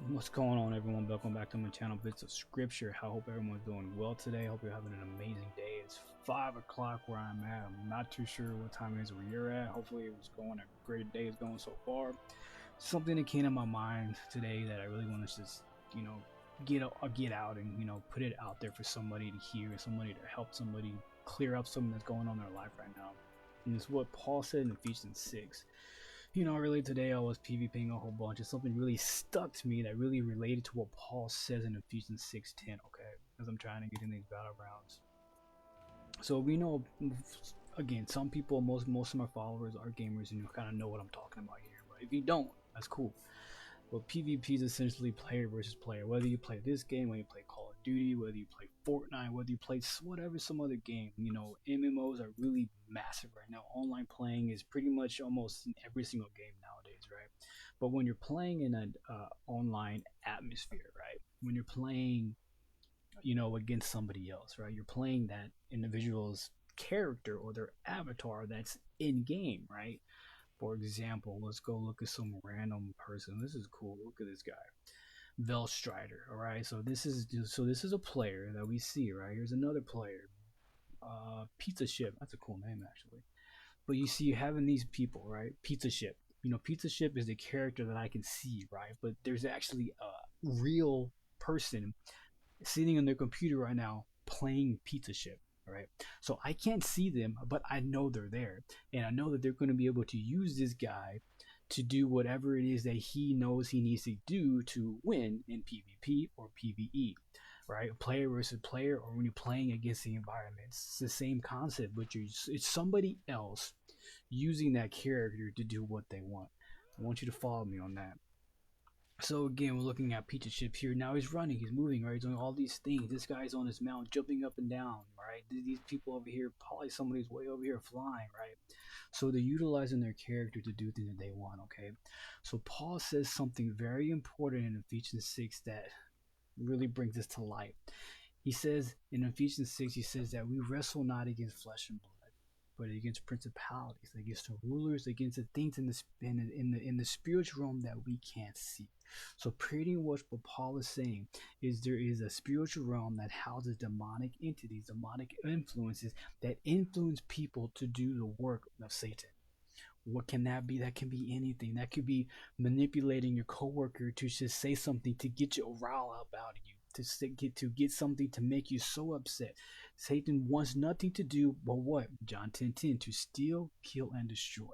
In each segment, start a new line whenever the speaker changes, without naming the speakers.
What's going on, everyone? Welcome back to my channel, Bits of Scripture. I hope everyone's doing well today. I hope you're having an amazing day. It's 5 o'clock where I'm at. I'm not too sure what time it is where you're at. Hopefully it was going a great day is going so far. Something that came to my mind today that I really want to just, get out and, put it out there for somebody to hear, somebody to help somebody clear up something that's going on in their life right now. And it's what Paul said in Ephesians 6. Earlier today I was PvPing a whole bunch, and something really stuck to me that really related to what Paul says in Ephesians 6:10. Okay, as I'm trying to get in these battle rounds. So we know, again, some people, most of my followers are gamers, and you kind of know what I'm talking about here. But if you don't, that's cool. Well, PvP is essentially player versus player. Whether you play this game, whether you play Call of Duty, whether you play Fortnite, whether you play whatever some other game, MMOs are really massive right now. Online playing is pretty much almost in every single game nowadays, right? But when you're playing in an online atmosphere, right? When you're playing, against somebody else, right? You're playing that individual's character or their avatar that's in game, right? For example, let's go look at some random person. This is cool. Look at this guy, Velstrider. All right, so this is a player that we see. Right, here's another player, Pizza Ship. That's a cool name actually. But you see, you having these people, right? Pizza Ship. Pizza Ship is the character that I can see, right? But there's actually a real person sitting on their computer right now playing Pizza Ship. Right, so I can't see them, but I know they're there, and I know that they're going to be able to use this guy to do whatever it is that he knows he needs to do to win in PvP or PvE, right? Player versus player, or when you're playing against the environment, it's the same concept, but it's somebody else using that character to do what they want. I want you to follow me on that. So again, we're looking at Pizza Chip here. Now he's running, he's moving, right? He's doing all these things. This guy's on his mount, jumping up and down, right? These people over here, probably somebody's way over here flying, right? So they're utilizing their character to do things that they want, okay? So Paul says something very important in Ephesians 6 that really brings this to light. He says in Ephesians 6, he says that we wrestle not against flesh and blood, but against principalities, against the rulers, against the things in the spiritual realm that we can't see. So pretty much what Paul is saying is there is a spiritual realm that houses demonic entities, demonic influences that influence people to do the work of Satan. What can that be? That can be anything. That could be manipulating your coworker to just say something to get you a rile up out of you, to get something to make you so upset. Satan wants nothing to do but what? John 10:10, to steal, kill, and destroy.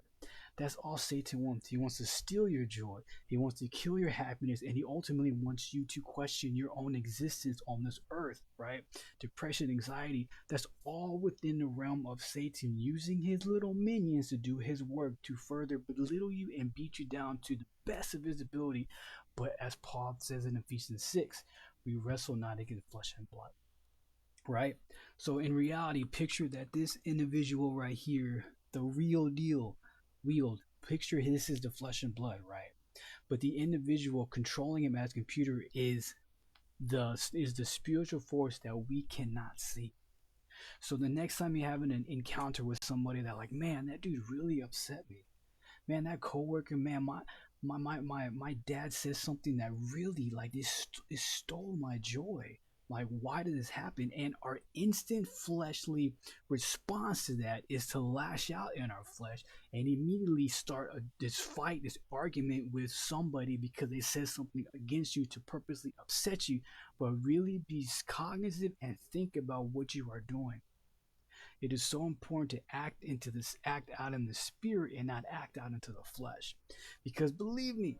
That's all Satan wants. He wants to steal your joy. He wants to kill your happiness, and he ultimately wants you to question your own existence on this earth, right? Depression, anxiety, that's all within the realm of Satan using his little minions to do his work to further belittle you and beat you down to the best of his ability. But as Paul says in Ephesians 6, we wrestle not against flesh and blood, right? So in reality, picture that this individual right here, the real deal, wield. Picture this is the flesh and blood, right? But the individual controlling him as computer is the spiritual force that we cannot see. So the next time you have an encounter with somebody that like, man, that dude really upset me. Man, that coworker, man, my dad says something that really like it stole my joy. Like, why did this happen? And our instant fleshly response to that is to lash out in our flesh and immediately start this fight, this argument with somebody because they said something against you to purposely upset you. But really be cognizant and think about what you are doing. It is so important to act out in the spirit and not act out into the flesh. Because believe me,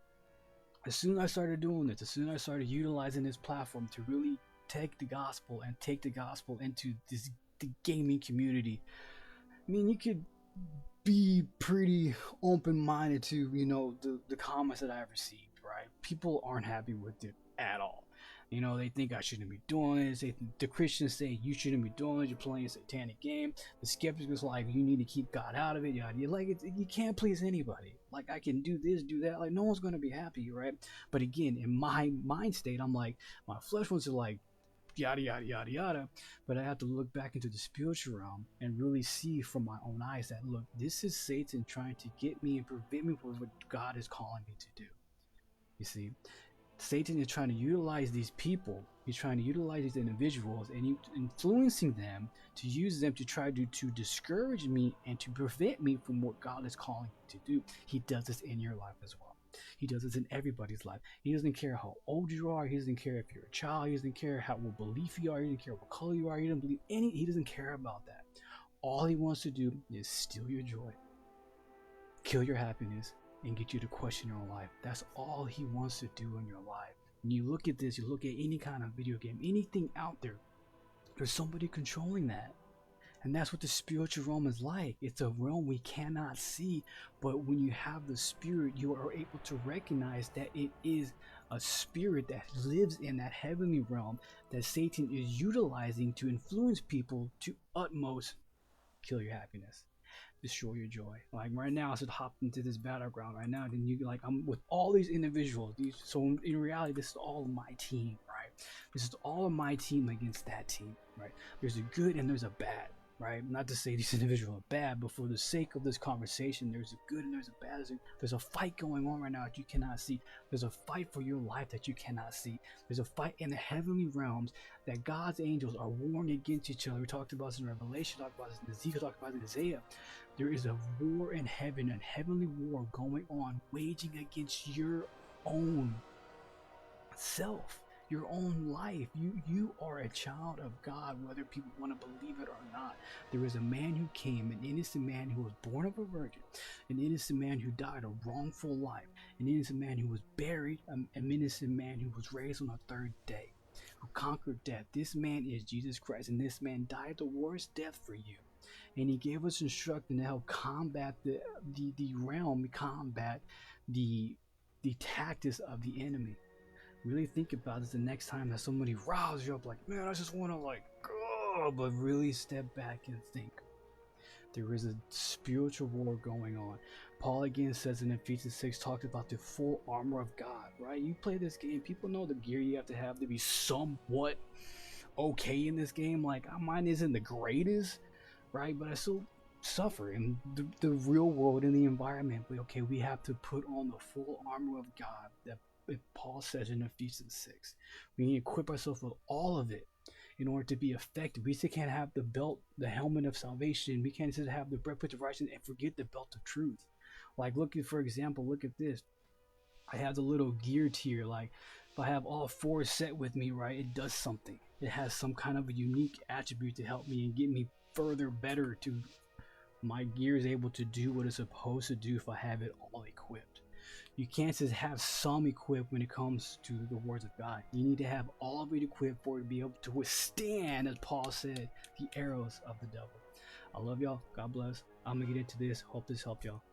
as soon as I started doing this, as soon as I started utilizing this platform to really take the gospel into the gaming community, I mean, you could be pretty open-minded to the comments that I received, right? People aren't happy with it at all. They think I shouldn't be doing this. The Christians say you shouldn't be doing it. You're playing a satanic game. The skeptics is like, you need to keep God out of it. You can't please anybody. Like, I can do this, do that. Like, no one's gonna be happy, right? But again, in my mind state, I'm like, my flesh wants to like yada yada yada yada, but I have to look back into the spiritual realm and really see from my own eyes that, look, this is Satan trying to get me and prevent me from what God is calling me to do. You see, Satan is trying to utilize these people. He's trying to utilize these individuals and he's influencing them to use them to try to discourage me and to prevent me from what God is calling me to do. He does this in your life as well. He does this in everybody's life. He doesn't care how old you are. He doesn't care if you're a child. He doesn't care what belief you are. He doesn't care what color you are. He doesn't believe any. He doesn't care about that. All he wants to do is steal your joy, kill your happiness, and get you to question your life. That's all he wants to do in your life. When you look at this, you look at any kind of video game, anything out there, there's somebody controlling that. And that's what the spiritual realm is like. It's a realm we cannot see, but when you have the spirit, you are able to recognize that it is a spirit that lives in that heavenly realm that Satan is utilizing to influence people to utmost kill your happiness, destroy your joy. Like right now, I just hopped into this battleground right now, then you like I'm with all these individuals. So in reality, this is all of my team, right? This is all of my team against that team, right? There's a good and there's a bad, right? Not to say these individuals are bad, but for the sake of this conversation, there's a good and there's a bad. There's a fight going on right now that you cannot see. There's a fight for your life that you cannot see. There's a fight in the heavenly realms that God's angels are warring against each other. We talked about this in Revelation, talked about this in Ezekiel, talked about this in Isaiah. There is a war in heaven, a heavenly war going on, waging against your own self, your own life. You are a child of God, whether people want to believe it or not. There is a man who came, an innocent man who was born of a virgin, an innocent man who died a wrongful life, an innocent man who was buried, an innocent man who was raised on the third day, who conquered death. This man is Jesus Christ, and this man died the worst death for you. And he gave us instruction to help combat the realm, combat the tactics of the enemy. Really think about this the next time that somebody riles you up like, man, I just want to like, oh, but really step back and think. There is a spiritual war going on. Paul again says in Ephesians 6, talks about the full armor of God, right? You play this game, people know the gear you have to be somewhat okay in this game. Like, mine isn't the greatest, right? But I still suffer in the real world, in the environment. But okay, we have to put on the full armor of God that Paul says in Ephesians 6. We need to equip ourselves with all of it in order to be effective. We still can't have the belt, the helmet of salvation. We can't just have the breastplate of righteousness and forget the belt of truth. Like, for example, look at this. I have the little gear tier. Like, if I have all four set with me, right, it does something. It has some kind of a unique attribute to help me and get me further, better. To my gear is able to do what it's supposed to do if I have it all equipped. You can't just have some equipped when it comes to the words of God. You need to have all of it equipped for it to be able to withstand, as Paul said, the arrows of the devil. I love y'all. God bless. I'm going to get into this. Hope this helped y'all.